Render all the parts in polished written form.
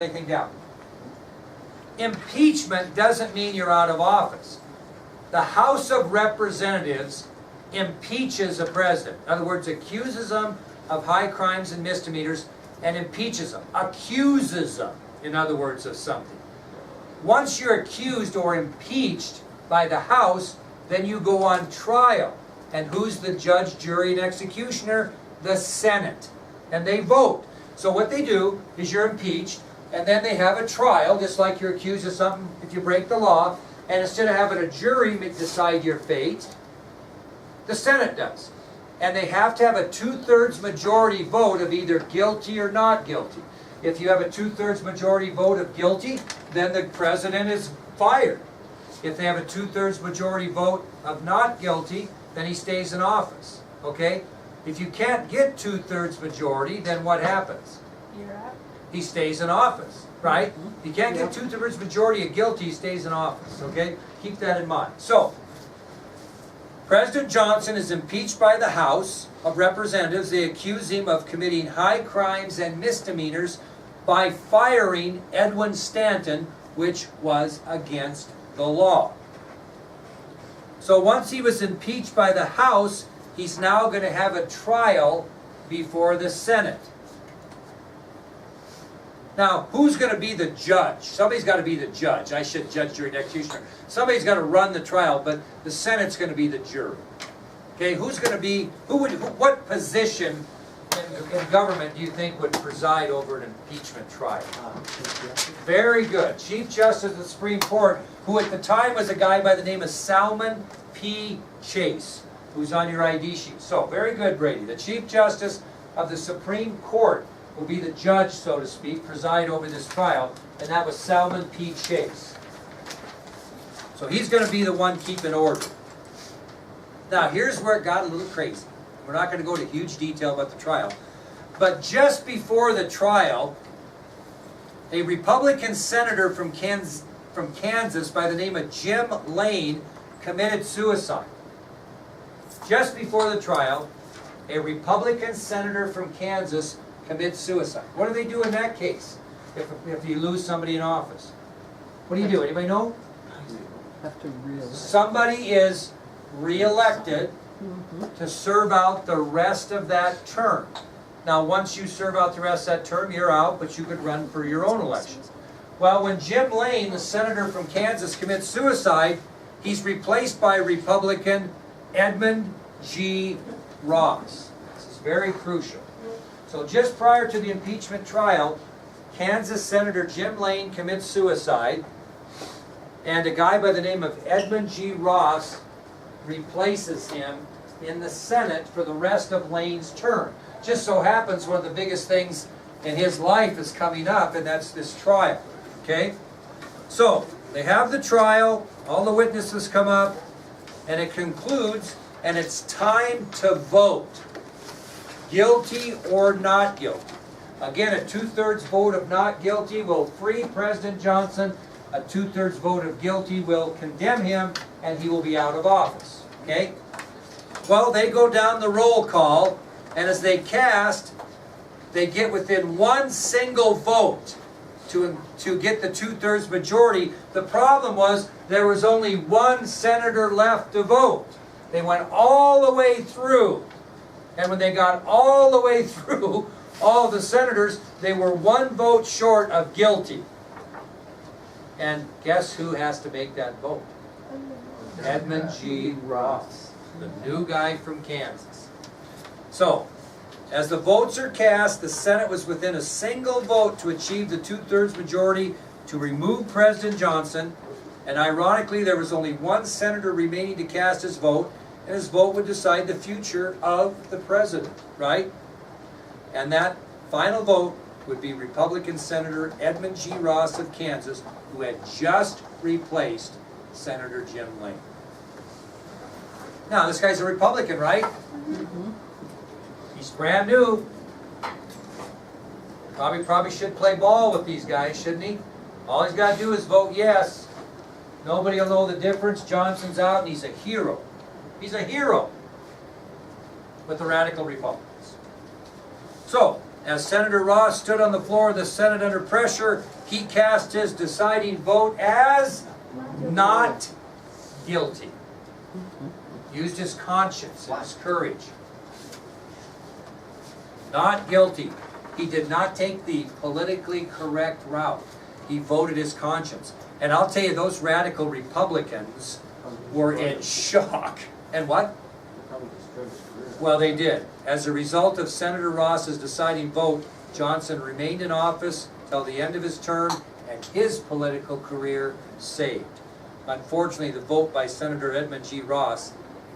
anything down. Impeachment doesn't mean you're out of office. The House of Representatives impeaches a president. In other words, accuses them of high crimes and misdemeanors and impeaches them. Accuses them, in other words, of something. Once you're accused or impeached by the House, then you go on trial. And who's the judge, jury, and executioner? The Senate. And they vote. So what they do is you're impeached, and then they have a trial, just like you're accused of something if you break the law, and instead of having a jury decide your fate, the Senate does. And they have to have a 2/3 majority vote of either guilty or not guilty. If you have a 2/3 majority vote of guilty, then the president is fired. If they have a 2/3 majority vote of not guilty, then he stays in office. Okay? If you can't get 2/3 majority, then what happens? You're out. He stays in office, right? If you can't get 2/3 majority of guilty, he stays in office, okay? Keep that in mind. So, President Johnson is impeached by the House of Representatives. They accuse him of committing high crimes and misdemeanors by firing Edwin Stanton, which was against the law. So once he was impeached by the House, he's now going to have a trial before the Senate. Now, who's going to be the judge? Somebody's got to be the judge. I should judge, jury, and executioner. Somebody's got to run the trial, but the Senate's going to be the jury. Okay, who's going to be, what position in government do you think would preside over an impeachment trial? Very good. Chief Justice of the Supreme Court, who at the time was a guy by the name of Salmon P. Chase, who's on your ID sheet. So, very good, Brady. The Chief Justice of the Supreme Court will be the judge, so to speak, preside over this trial, and that was Salmon P. Chase. So he's going to be the one keeping order. Now, here's where it got a little crazy. We're not going to go into huge detail about the trial, but just before the trial, a Republican senator from Kansas by the name of Jim Lane committed suicide. Just before the trial, a Republican senator from Kansas commits suicide. What do they do in that case if you lose somebody in office? What do you do? Anybody know? Have to realize. Somebody is re-elected to serve out the rest of that term. Now, once you serve out the rest of that term, you're out, but you could run for your own election. Well, when Jim Lane, the senator from Kansas, commits suicide, he's replaced by Republican Edmund G. Ross. This is very crucial. So just prior to the impeachment trial, Kansas Senator Jim Lane commits suicide, and a guy by the name of Edmund G. Ross replaces him in the Senate for the rest of Lane's term. Just so happens one of the biggest things in his life is coming up, and that's this trial. Okay? So, they have the trial, all the witnesses come up, and it concludes, and it's time to vote. Guilty or not guilty. Again, a 2/3 vote of not guilty will free President Johnson. A 2/3 vote of guilty will condemn him, and he will be out of office. Okay? Well, they go down the roll call, and as they cast, they get within one single vote to get the 2/3 majority. The problem was there was only one senator left to vote. They went all the way through. And when they got all the way through, all the senators, they were one vote short of guilty. And guess who has to make that vote? Edmund G. Ross, the new guy from Kansas. So, as the votes are cast, the Senate was within a single vote to achieve the 2/3 majority to remove President Johnson. And ironically, there was only one senator remaining to cast his vote, and his vote would decide the future of the president, right? And that final vote would be Republican Senator Edmund G. Ross of Kansas, who had just replaced Senator Jim Lane. Now, this guy's a Republican, right? He's brand new. Probably should play ball with these guys, shouldn't he? All he's got to do is vote yes. Nobody will know the difference. Johnson's out, and he's a hero. He's a hero with the radical Republicans. So, As Senator Ross stood on the floor of the Senate under pressure, he cast his deciding vote as not guilty. Used his conscience and his courage. Not guilty. He did not take the politically correct route. He voted his conscience. And I'll tell you, those radical Republicans were in shock. And what? Well, they did. As a result of Senator Ross's deciding vote, Johnson remained in office till the end of his term and his political career saved. Unfortunately, the vote by Senator Edmund G. Ross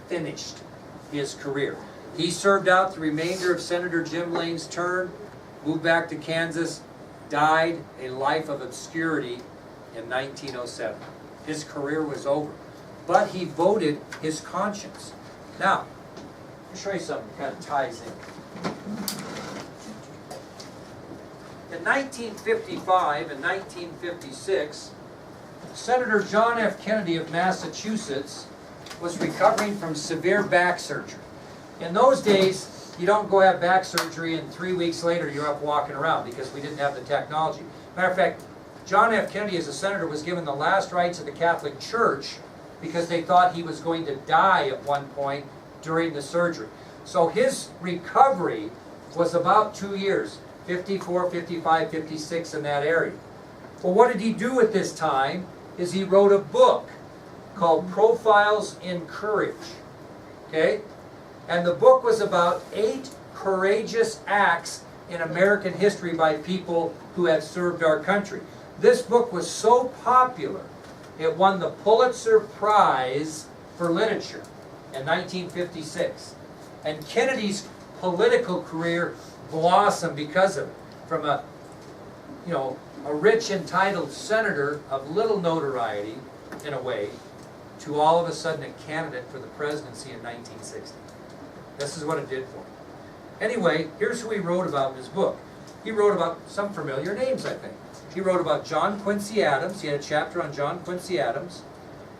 finished his career. He served out the remainder of Senator Jim Lane's term, moved back to Kansas, died a life of obscurity in 1907. His career was over. But he voted his conscience. Now, let me show you something that kind of ties in. In 1955 and 1956, Senator John F. Kennedy of Massachusetts was recovering from severe back surgery. In those days, you don't go have back surgery and 3 weeks later you're up walking around because we didn't have the technology. Matter of fact, John F. Kennedy as a senator was given the last rites of the Catholic Church because they thought he was going to die at one point during the surgery. So his recovery was about 2 years, 54, 55, 56 in that area. Well, what did he do at this time is he wrote a book called Profiles in Courage. Okay? And the book was about 8 courageous acts in American history by people who had served our country. This book was so popular, it won the Pulitzer Prize for Literature in 1956. And Kennedy's political career blossomed because of it. From a rich, entitled senator of little notoriety, in a way, to all of a sudden a candidate for the presidency in 1960. This is what it did for him. Anyway, here's who he wrote about in his book. He wrote about some familiar names, I think. He wrote about John Quincy Adams. He had a chapter on John Quincy Adams.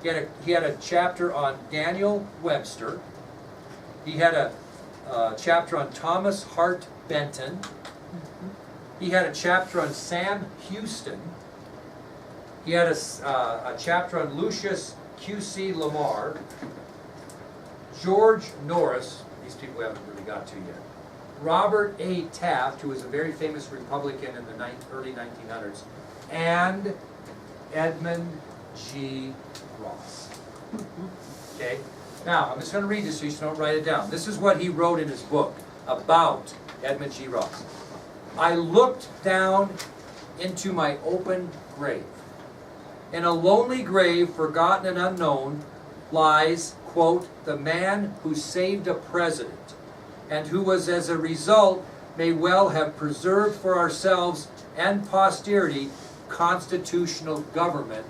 He had a chapter on Daniel Webster. He had a chapter on Thomas Hart Benton. He had a chapter on Sam Houston. He had a chapter on Lucius Q.C. Lamar. George Norris, these people we haven't really got to yet. Robert A. Taft, who was a very famous Republican in the early 1900s. And Edmund G. Ross. Okay? Now, I'm just going to read this so you don't write it down. This is what he wrote in his book about Edmund G. Ross. I looked down into my open grave. In a lonely grave, forgotten and unknown, lies, quote, the man who saved a president, and who was as a result may well have preserved for ourselves and posterity constitutional government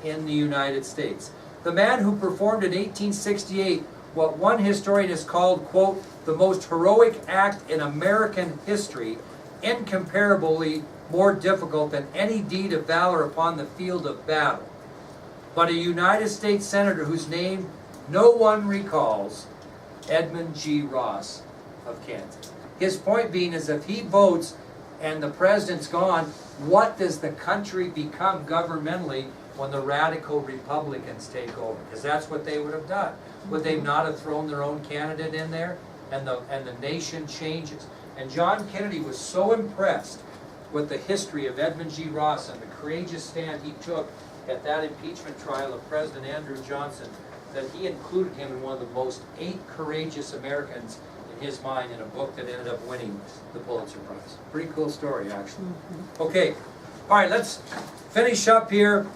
in the United States. The man who performed in 1868 what one historian has called, quote, the most heroic act in American history, incomparably more difficult than any deed of valor upon the field of battle. But a United States Senator whose name no one recalls, Edmund G. Ross of Kansas. His point being is if he votes and the president's gone, what does the country become governmentally when the radical Republicans take over? Because that's what they would have done. Would they not have thrown their own candidate in there? And the nation changes. And John Kennedy was so impressed with the history of Edmund G. Ross and the courageous stand he took at that impeachment trial of President Andrew Johnson that he included him in one of the most 8 courageous Americans in his mind in a book that ended up winning the Pulitzer Prize. Pretty cool story, actually. Okay, all right, let's finish up here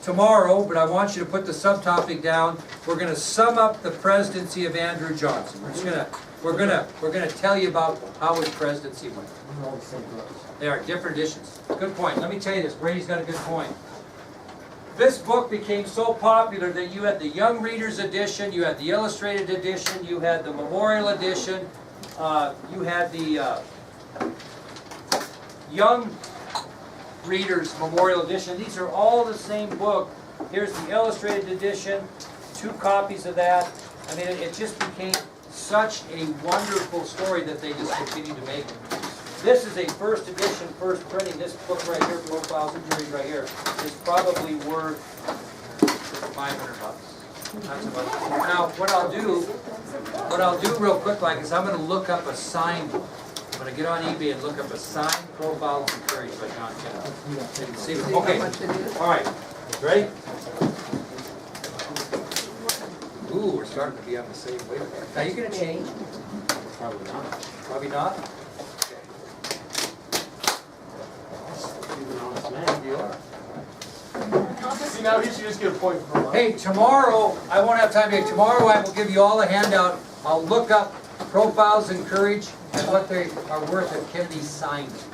tomorrow, but I want you to put the subtopic down. We're going to sum up the presidency of Andrew Johnson. We're gonna tell you about how his presidency went. They are different editions. Good point. Let me tell you this. Brady's got a good point. This book became so popular that you had the Young Readers edition, you had the Illustrated edition, you had the Memorial edition, you had the Young Readers Memorial edition. These are all the same book. Here's the Illustrated edition, 2 copies of that. I mean, it just became such a wonderful story that they just continue to make them. This is a first edition, first printing. This book right here, Profiles and Juries right here, is probably worth $500. That's about it. Now, what I'll do real quick, like, is I'm gonna look up a signed one. I'm gonna get on eBay and look up a signed Profiles and Juries by John Kennedy. See, okay, all right, ready? Ooh, we're starting to be on the same wavelength. Are you gonna change? Probably not. Probably not? See, now he should just get a point for one. Hey, tomorrow, I won't have time to, tomorrow I will give you all a handout. I'll look up Profiles in Courage and what they are worth if Kennedy signed it.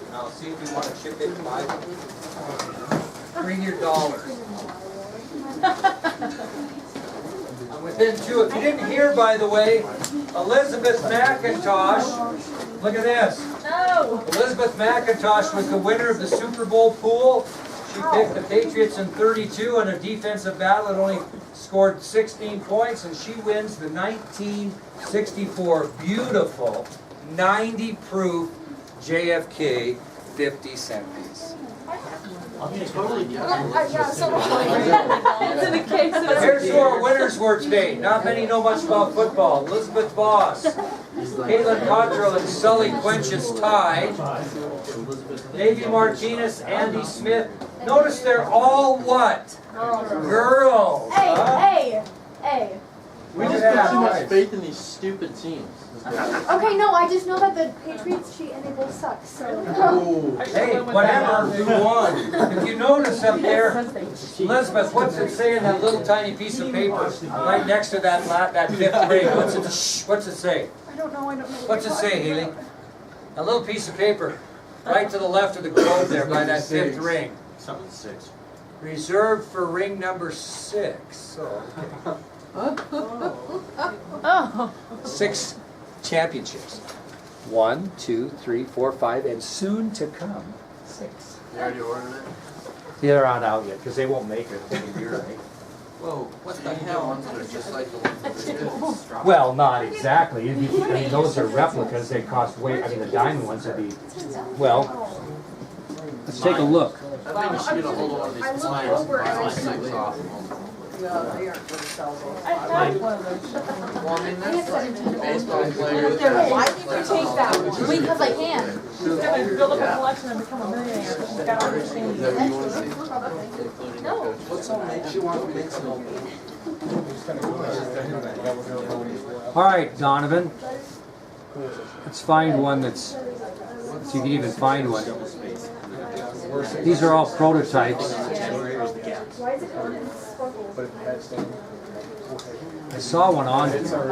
And I'll see if we want to chip in $5. Bring your dollars. I'm within 2. If you didn't hear, by the way, Elizabeth McIntosh, look at this. No. Elizabeth McIntosh was the winner of the Super Bowl pool. She picked the Patriots in 32 in a defensive battle and only scored 16 points, and she wins the 1964 beautiful 90-proof JFK 50-cent piece. Yeah, so it's in the case of Here's who our winners were today. Not many know much about football. Elizabeth Voss, Caitlin Cottrell, and Sully Quenches tied. Davey Martinez, Andy Smith. Notice they're all what? Girls. Huh? Hey. We just put too much faith in these stupid teams. Okay, no, I just know that the Patriots cheat and they both suck, so. Hey, whatever. Who won? If you notice up there, Elizabeth, what's it say in that little tiny piece of paper right next to that fifth ring? What's it say? I don't know. What's it say, Haley? A little piece of paper right to the left of the globe there by that fifth ring. Something 6. Reserved for ring number 6. Oh. 6 championships. 1, 2, 3, 4, 5, and soon to come 6. You already ordered it? They're not out yet because they won't make it in a year, right? Whoa, what the hell? Ones that are just like the ones that are good. Well, not exactly. I mean, those are replicas. They cost way. I mean, the diamond ones would be. Well, let's take a look. I think we should get a hold of one of these clients and buy like 6 off them. I have one of those. Well, I mean, that's like baseball players. Why did you take that one? Because I can. She's gonna build up a collection and become a millionaire. She's got all her Is things. that what you want to see? Including the coach. What's all makes you want to make some? All right, Donovan. Let's find one that's. So you can even find one. These are all prototypes. Why is it called Sparkle? I saw one on it. No,